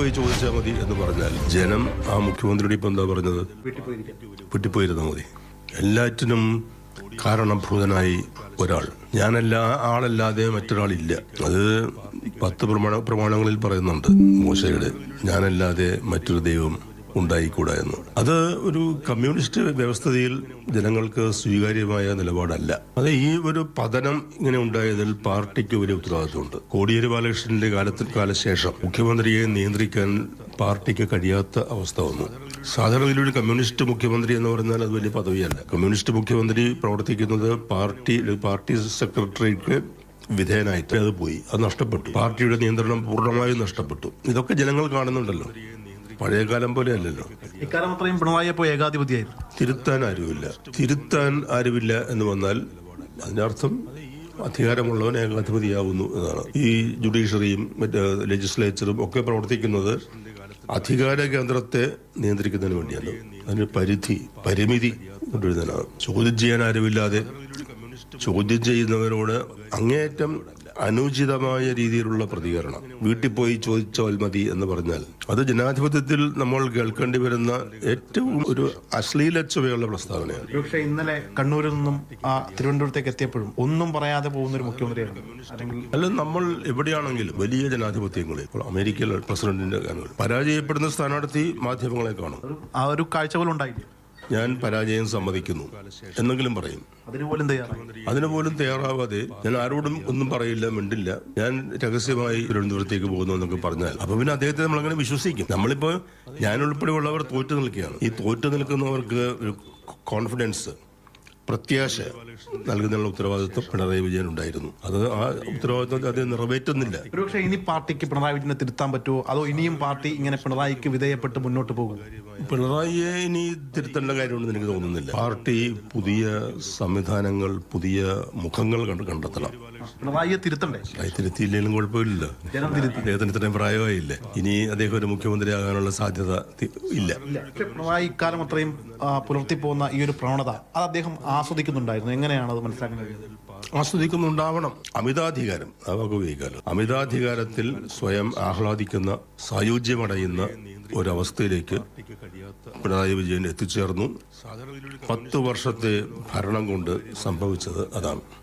പോയി ചോദിച്ചാൽ മതി എന്ന് പറഞ്ഞാൽ ജനം ആ മുഖ്യമന്ത്രിയോട് ഇപ്പം എന്താ പറഞ്ഞത്? വിട്ടിപ്പോയിരുന്നാൽ മതി. എല്ലാറ്റിനും കാരണഭൂതനായി ഒരാൾ, ആളല്ലാതെ മറ്റൊരാളില്ല. അത് 10 പ്രമാണങ്ങളിൽ പറയുന്നുണ്ട് മോശയുടെ, ഞാനല്ലാതെ മറ്റൊരു ദൈവം ഉണ്ടായിക്കൂടാ എന്ന്. അത് ഒരു കമ്മ്യൂണിസ്റ്റ് വ്യവസ്ഥയിൽ ജനങ്ങൾക്ക് സ്വീകാര്യമായ നിലപാടല്ല. അത് ഈ ഒരു പതനം ഇങ്ങനെ ഉണ്ടായതിൽ പാർട്ടിക്ക് വലിയ ഉത്തരവാദിത്വമുണ്ട്. കോടിയേരി ബാലകൃഷ്ണന്റെ കാലശേഷം മുഖ്യമന്ത്രിയെ നിയന്ത്രിക്കാൻ പാർട്ടിക്ക് കഴിയാത്ത അവസ്ഥ വന്നു. സാധാരണ ഒരു കമ്മ്യൂണിസ്റ്റ് മുഖ്യമന്ത്രി എന്ന് പറഞ്ഞാൽ അത് വലിയ പദവിയല്ല. കമ്മ്യൂണിസ്റ്റ് മുഖ്യമന്ത്രി പ്രവർത്തിക്കുന്നത് പാർട്ടി സെക്രട്ടറിക്ക് വിധേയനായിട്ട് അത് പോയി. അത് നഷ്ടപ്പെട്ടു. പാർട്ടിയുടെ നിയന്ത്രണം പൂർണ്ണമായും നഷ്ടപ്പെട്ടു. ഇതൊക്കെ ജനങ്ങൾ കാണുന്നുണ്ടല്ലോ. പഴയ കാലം പോലെ അല്ലല്ലോ. ഇക്കാലം അത്രയും പിണറായി പോയി ഏകാധിപതിയായിരുന്നു. തിരുത്താൻ ആരുമില്ല എന്ന് വന്നാൽ അതിനർത്ഥം അധികാരമുള്ളവൻ ഏകാധിപതിയാവുന്നു എന്നാണ്. ഈ ജുഡീഷ്യറിയും മറ്റ് ലെജിസ്ലേച്ചറും ഒക്കെ പ്രവർത്തിക്കുന്നത് അധികാര കേന്ദ്രത്തെ നിയന്ത്രിക്കുന്നതിന് വേണ്ടിയാണ്. അതിന് പരിമിതി കൊണ്ടുവരുന്നതാണ്. ചോദ്യം ചെയ്യാൻ ആരുമില്ലാതെ ചോദ്യം ചെയ്യുന്നവരോട് അങ്ങേയറ്റം അനുചിതമായ രീതിയിലുള്ള പ്രതികരണം, വീട്ടിൽ പോയി ചോദിച്ചാൽ മതി എന്ന് പറഞ്ഞാൽ അത് ജനാധിപത്യത്തിൽ നമ്മൾ കേൾക്കേണ്ടി വരുന്ന ഏറ്റവും ഒരു അശ്ലീല ചുവയുള്ള പ്രസ്താവനയാണ്. പക്ഷേ ഇന്നലെ കണ്ണൂരിൽ നിന്നും തിരുവനന്തപുരത്തേക്ക് എത്തിയപ്പോഴും ഒന്നും പറയാതെ പോകുന്ന ഒരു മുഖ്യമന്ത്രിയാണ്. അല്ല, നമ്മൾ എവിടെയാണെങ്കിലും വലിയ ജനാധിപത്യങ്ങളിൽ, അമേരിക്കയിലെ പ്രസിഡന്റിന്റെ പരാജയപ്പെടുന്ന സ്ഥാനാർത്ഥി മാധ്യമങ്ങളെ കാണും. ആ ഒരു കാഴ്ച പോലും ഉണ്ടായില്ല. ഞാൻ പരാജയം സമ്മതിക്കുന്നു എന്നെങ്കിലും പറയും. അതിനുപോലും തയ്യാറാവാതെ ഞാൻ ആരോടും ഒന്നും പറയില്ല, മിണ്ടില്ല, ഞാൻ രഹസ്യമായി തിരുവനന്തപുരത്തേക്ക് പോകുന്നു എന്നൊക്കെ പറഞ്ഞാൽ അപ്പൊ പിന്നെ അദ്ദേഹത്തെ നമ്മൾ അങ്ങനെ വിശ്വസിക്കും. നമ്മളിപ്പോ ഞാനുൾപ്പെടെയുള്ളവർ തോറ്റു നിൽക്കുകയാണ്. ഈ തോറ്റു നിൽക്കുന്നവർക്ക് ഒരു കോൺഫിഡൻസ്, പ്രത്യാശ നൽകുന്നതിനുള്ള ഉത്തരവാദിത്വം പിണറായി വിജയൻ ഉണ്ടായിരുന്നു. ആ ഉത്തരവാദിത്വം അത് നിറവേറ്റുന്നില്ല. പക്ഷേ ഇനി പാർട്ടിക്ക് പിണറായി വിജയനെ തിരുത്താൻ പറ്റുമോ, അതോ ഇനിയും പാർട്ടി ഇങ്ങനെ പിണറായിക്ക് വിധേയപ്പെട്ട് മുന്നോട്ട് പോകും? പിണറായിയെ ഇനി തിരുത്തേണ്ട കാര്യമുണ്ടെന്ന് എനിക്ക് തോന്നുന്നില്ല. പാർട്ടി പുതിയ സംവിധാനങ്ങൾ, പുതിയ മുഖങ്ങൾ കണ്ടെത്തണം. പിണറായിയെ തിരുത്തണ്ടേ? തിരുത്തിയില്ലെങ്കിലും കുഴപ്പമില്ല. അദ്ദേഹത്തിന് ഇത്രയും പ്രായമായില്ലേ. ഇനി അദ്ദേഹം ഒരു മുഖ്യമന്ത്രി ആകാനുള്ള സാധ്യത ഇല്ല. പിണറായി ഇക്കാലം അത്രയും പുലർത്തിപ്പോകുന്ന ഈ ഒരു പ്രവണത അത് അദ്ദേഹം ആസ്വദിക്കുന്നുണ്ടായിരുന്നു. എങ്ങനെയാണ് അത് മനസ്സിലാക്കാൻ കഴിയുന്നത്? ആസ്വദിക്കുന്നുണ്ടാവണം. അമിതാധികാരം, ആ വാക്ക് ഉപയോഗിക്കാമല്ലോ. അമിതാധികാരത്തിൽ സ്വയം ആഹ്ലാദിക്കുന്ന, സായുജ്യമടയുന്ന ഒരവസ്ഥയിലേക്ക് പിണറായി വിജയൻ എത്തിച്ചേർന്നു. 10 വർഷത്തെ ഭരണം കൊണ്ട് സംഭവിച്ചത് അതാണ്.